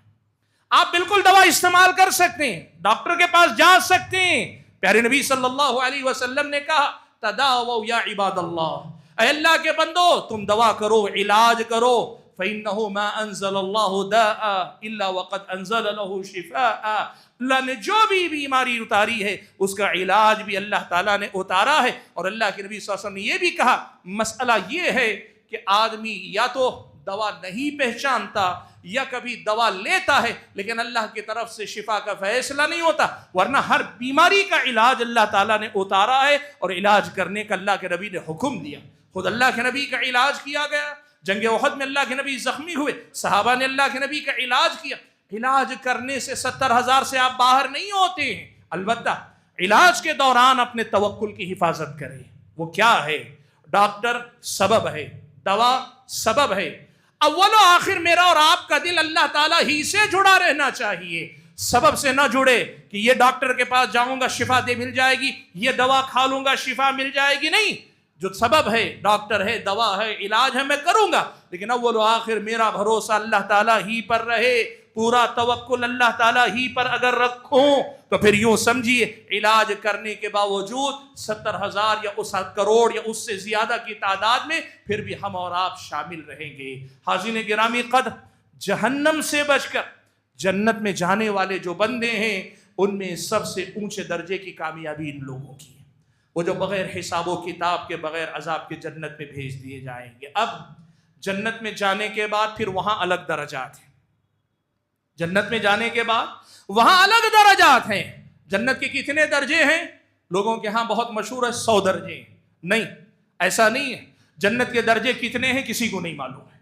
A: آپ بالکل دوا استعمال کر سکتے ہیں، ڈاکٹر کے پاس جا سکتے ہیں، پیارے نبی صلی اللہ علیہ وسلم نے کہا تداووا یا عباد اللہ، اے اللہ کے بندو تم دوا کرو، علاج کرو، فَإِنَّهُ مَا أَنزَلَ اللَّهُ دَاءً إِلَّا وَقَدْ أَنزَلَ لَهُ شِفَاءً، اللہ نے جو بھی بیماری اتاری ہے اس کا علاج بھی اللہ تعالیٰ نے اتارا ہے۔ اور اللہ کے نبی صلی اللہ علیہ وسلم نے یہ بھی کہا، مسئلہ یہ ہے کہ آدمی یا تو دوا نہیں پہچانتا یا کبھی دوا لیتا ہے لیکن اللہ کی طرف سے شفا کا فیصلہ نہیں ہوتا، ورنہ ہر بیماری کا علاج اللہ تعالیٰ نے اتارا ہے اور علاج کرنے کا اللہ کے نبی نے حکم دیا۔ خود اللہ کے نبی کا علاج کیا گیا، جنگ احد میں اللہ کے نبی زخمی ہوئے، صحابہ نے اللہ کے نبی کا علاج کیا۔ علاج کرنے سے 70,000 سے آپ باہر نہیں ہوتے ہیں. البتہ علاج کے دوران اپنے توکل کی حفاظت کریں. وہ کیا ہے؟ ڈاکٹر سبب ہے، دوا سبب ہے. اول و آخر میرا اور آپ کا دل اللہ تعالیٰ ہی سے جڑا رہنا چاہیے، سبب سے نہ جڑے کہ یہ ڈاکٹر کے پاس جاؤں گا شفا مل جائے گی، یہ دوا کھا لوں گا شفا مل جائے گی. نہیں، جو سبب ہے، ڈاکٹر ہے، دوا ہے، علاج ہے، میں کروں گا، لیکن اول و آخر میرا بھروسہ اللہ تعالیٰ ہی پر رہے. پورا توکل اللہ تعالیٰ ہی پر اگر رکھوں تو پھر یوں سمجھیے علاج کرنے کے باوجود 70,000 یا اس کروڑ یا اس سے زیادہ کی تعداد میں پھر بھی ہم اور آپ شامل رہیں گے. حاضرین گرامی قدر، جہنم سے بچ کر جنت میں جانے والے جو بندے ہیں ان میں سب سے اونچے درجے کی کامیابی ان لوگوں کی ہے، وہ جو بغیر حساب و کتاب کے، بغیر عذاب کے جنت میں بھیج دیے جائیں گے. اب جنت میں جانے کے بعد پھر وہاں الگ درجات ہیں. جنت میں جانے کے بعد وہاں الگ درجات ہیں. جنت کے کتنے درجے ہیں؟ لوگوں کے ہاں بہت مشہور ہے 100 درجے ہیں. نہیں، ایسا نہیں ہے. جنت کے درجے کتنے ہیں کسی کو نہیں معلوم ہے.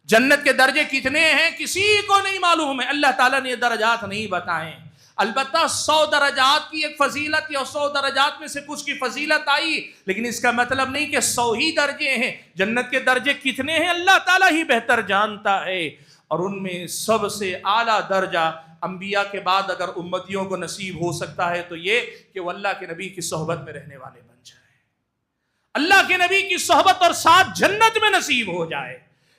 A: جنت کے درجے کتنے ہیں کسی کو نہیں معلوم ہے. اللہ تعالیٰ نے یہ درجات نہیں بتائے. البتہ 100 درجات کی ایک فضیلت یا 100 درجات میں سے کچھ کی فضیلت آئی، لیکن اس کا مطلب نہیں کہ 100 ہی درجے ہیں. جنت کے درجے کتنے ہیں اللہ تعالیٰ ہی بہتر جانتا ہے. اور ان میں سب سے اعلیٰ درجہ انبیاء کے بعد اگر امتیوں کو نصیب ہو سکتا ہے تو یہ کہ وہ اللہ کے نبی کی صحبت میں رہنے والے بن جائیں، اللہ کے نبی کی صحبت اور ساتھ جنت میں نصیب ہو جائے.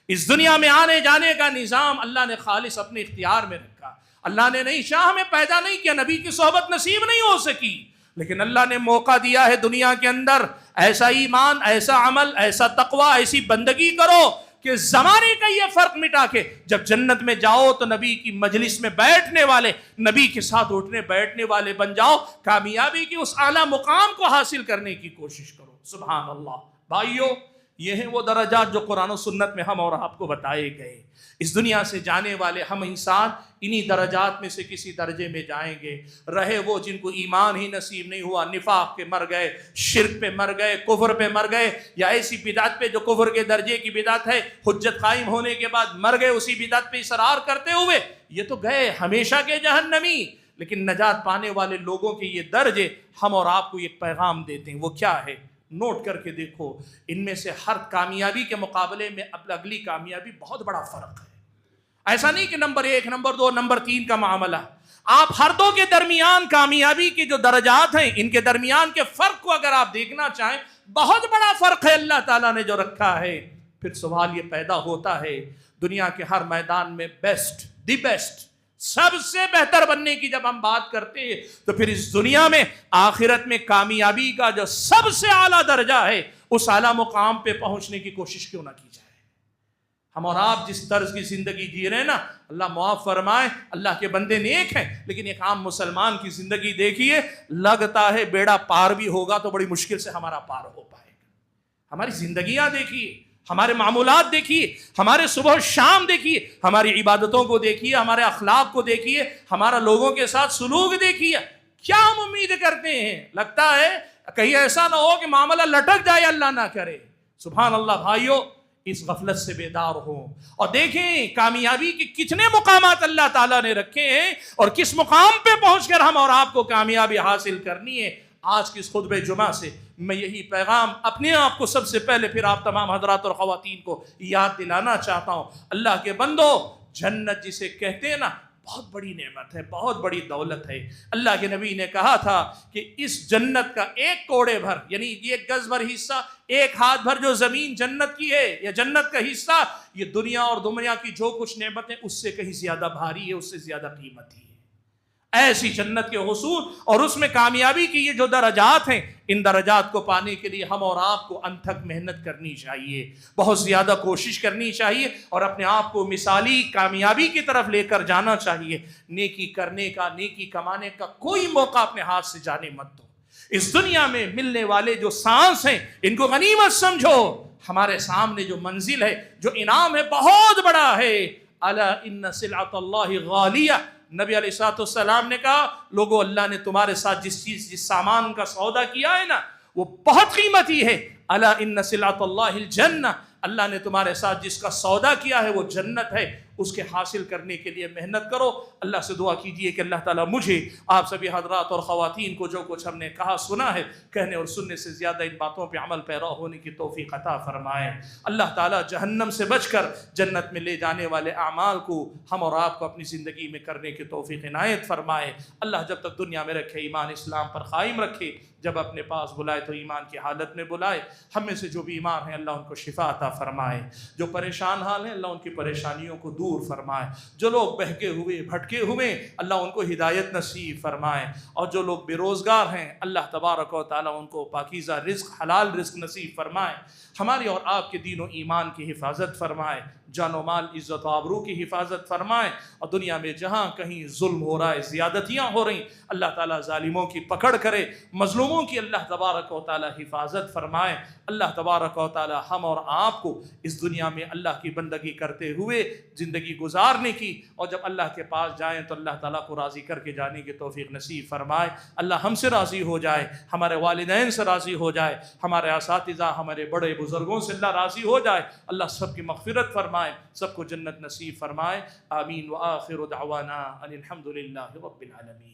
A: اس دنیا میں آنے جانے کا نظام اللہ نے خالص اپنے اختیار میں رکھا. اللہ نے نہیں چاہا، ہمیں پیدا نہیں کیا، نبی کی صحبت نصیب نہیں ہو سکی، لیکن اللہ نے موقع دیا ہے دنیا کے اندر ایسا ایمان، ایسا عمل، ایسا تقوی، ایسی بندگی کرو کہ زمانے کا یہ فرق مٹا کے جب جنت میں جاؤ تو نبی کی مجلس میں بیٹھنے والے، نبی کے ساتھ اٹھنے بیٹھنے والے بن جاؤ. کامیابی کی اس اعلیٰ مقام کو حاصل کرنے کی کوشش کرو. سبحان اللہ. بھائیو، یہ ہیں وہ درجات جو قرآن و سنت میں ہم اور آپ کو بتائے گئے. اس دنیا سے جانے والے ہم انسان انہی درجات میں سے کسی درجے میں جائیں گے. رہے وہ جن کو ایمان ہی نصیب نہیں ہوا، نفاق پہ مر گئے، شرک پہ مر گئے، کفر پہ مر گئے، یا ایسی بدعت پہ جو کفر کے درجے کی بدعت ہے، حجت قائم ہونے کے بعد مر گئے اسی بدعت پہ اصرار کرتے ہوئے، یہ تو گئے ہمیشہ کے جہنمی. لیکن نجات پانے والے لوگوں کے یہ درجے ہم اور آپ کو ایک پیغام دیتے ہیں. وہ کیا ہے؟ نوٹ کر کے دیکھو. ان میں سے ہر کامیابی کے مقابلے میں اب اگلی کامیابی بہت بڑا فرق ہے. ایسا نہیں کہ نمبر 1، نمبر 2، نمبر 3 کا معاملہ. آپ ہر دو کے درمیان کامیابی کے جو درجات ہیں، ان کے درمیان کے فرق کو اگر آپ دیکھنا چاہیں، بہت بڑا فرق ہے اللہ تعالیٰ نے جو رکھا ہے. پھر سوال یہ پیدا ہوتا ہے، دنیا کے ہر میدان میں بیسٹ، دی بیسٹ، سب سے بہتر بننے کی جب ہم بات کرتے ہیں تو پھر اس دنیا میں آخرت میں کامیابی کا جو سب سے اعلیٰ درجہ ہے، اس اعلیٰ مقام پہ پہنچنے کی کوشش کیوں نہ کی جائے. ہم اور آپ جس طرز کی زندگی جی رہے ہیں نا، اللہ معاف فرمائے، اللہ کے بندے نیک ہیں، لیکن ایک عام مسلمان کی زندگی دیکھیے، لگتا ہے بیڑا پار بھی ہوگا تو بڑی مشکل سے ہمارا پار ہو پائے گا. ہماری زندگیاں دیکھیے، ہمارے معمولات دیکھیے، ہمارے صبح و شام دیکھیے، ہماری عبادتوں کو دیکھیے، ہمارے اخلاق کو دیکھیے، ہمارا لوگوں کے ساتھ سلوک دیکھیے. کیا ہم امید کرتے ہیں؟ لگتا ہے کہیں ایسا نہ ہو کہ معاملہ لٹک جائے، اللہ نہ کرے. سبحان اللہ. بھائیو، اس غفلت سے بیدار ہوں اور دیکھیں کامیابی کے کتنے مقامات اللہ تعالیٰ نے رکھے ہیں اور کس مقام پہ پہنچ کر ہم اور آپ کو کامیابی حاصل کرنی ہے. آج کی اس خطبہ جمعہ سے میں یہی پیغام اپنے آپ کو سب سے پہلے، پھر آپ تمام حضرات اور خواتین کو یاد دلانا چاہتا ہوں. اللہ کے بندو، جنت جسے کہتے ہیں نا، بہت بڑی نعمت ہے، بہت بڑی دولت ہے. اللہ کے نبی نے کہا تھا کہ اس جنت کا ایک کوڑے بھر، یعنی ایک گز بھر حصہ، ایک ہاتھ بھر جو زمین جنت کی ہے یا جنت کا حصہ، یہ دنیا اور دنیا کی جو کچھ نعمتیں اس سے کہیں زیادہ بھاری ہے، اس سے زیادہ قیمتی ہے. ایسی جنت کے حصول اور اس میں کامیابی کی یہ جو درجات ہیں، ان درجات کو پانے کے لیے ہم اور آپ کو انتھک محنت کرنی چاہیے، بہت زیادہ کوشش کرنی چاہیے اور اپنے آپ کو مثالی کامیابی کی طرف لے کر جانا چاہیے. نیکی کرنے کا، نیکی کمانے کا کوئی موقع اپنے ہاتھ سے جانے مت دو. اس دنیا میں ملنے والے جو سانس ہیں، ان کو غنیمت سمجھو. ہمارے سامنے جو منزل ہے، جو انعام ہے، بہت بڑا ہے. الا ان سلعۃ اللہ غالیہ. نبی علیہ السلام نے کہا، لوگو، اللہ نے تمہارے ساتھ جس سامان کا سودا کیا ہے نا، وہ بہت قیمتی ہے. الا ان سلعۃ اللہ الجنہ. اللہ نے تمہارے ساتھ جس کا سودا کیا ہے وہ جنت ہے. اس کے حاصل کرنے کے لیے محنت کرو۔ اللہ سے دعا کیجئے کہ اللہ تعالیٰ مجھے، آپ سبھی حضرات اور خواتین کو جو کچھ ہم نے کہا سنا ہے، کہنے اور سننے سے زیادہ ان باتوں پہ عمل پیرا ہونے کی توفیق عطا فرمائے۔ اللہ تعالیٰ جہنم سے بچ کر جنت میں لے جانے والے اعمال کو ہم اور آپ کو اپنی زندگی میں کرنے کی توفیق عنایت فرمائے۔ اللہ جب تک دنیا میں رکھے ایمان اسلام پر قائم رکھے، جب اپنے پاس بلائے تو ایمان کی حالت میں بلائے۔ ہم میں سے جو بیمار ہیں اللہ ان کو شفا عطا فرمائے، جو پریشان حال ہیں اللہ ان کی پریشانیوں کو دور فرمائے، جو لوگ بہکے ہوئے بھٹکے ہوئے اللہ ان کو ہدایت نصیب فرمائے، اور جو لوگ بے روزگار ہیں اللہ تبارک و تعالیٰ ان کو پاکیزہ رزق، حلال رزق نصیب فرمائے۔ ہماری اور آپ کے دین و ایمان کی حفاظت فرمائے، جان و مال عزت و آبرو کی حفاظت فرمائے، اور دنیا میں جہاں کہیں ظلم ہو رہا ہے، زیادتیاں ہو رہی، اللہ تعالیٰ ظالموں کی پکڑ کرے، مظلوموں کی اللہ تبارک و تعالیٰ حفاظت فرمائے۔ اللہ تبارک و تعالیٰ ہم اور آپ کو اس دنیا میں اللہ کی بندگی کرتے ہوئے زندگی گزارنے کی، اور جب اللہ کے پاس جائیں تو اللہ تعالیٰ کو راضی کر کے جانے کی توفیق نصیب فرمائے۔ اللہ ہم سے راضی ہو جائے، ہمارے والدین سے راضی ہو جائے، ہمارے اساتذہ، ہمارے بڑے بزرگوں سے اللہ راضی ہو جائے۔ اللہ سب کی مغفرت فرمائے، سب کو جنت نصیب فرمائے۔ آمین۔ وآخر دعوانا ان الحمد للہ رب العالمین۔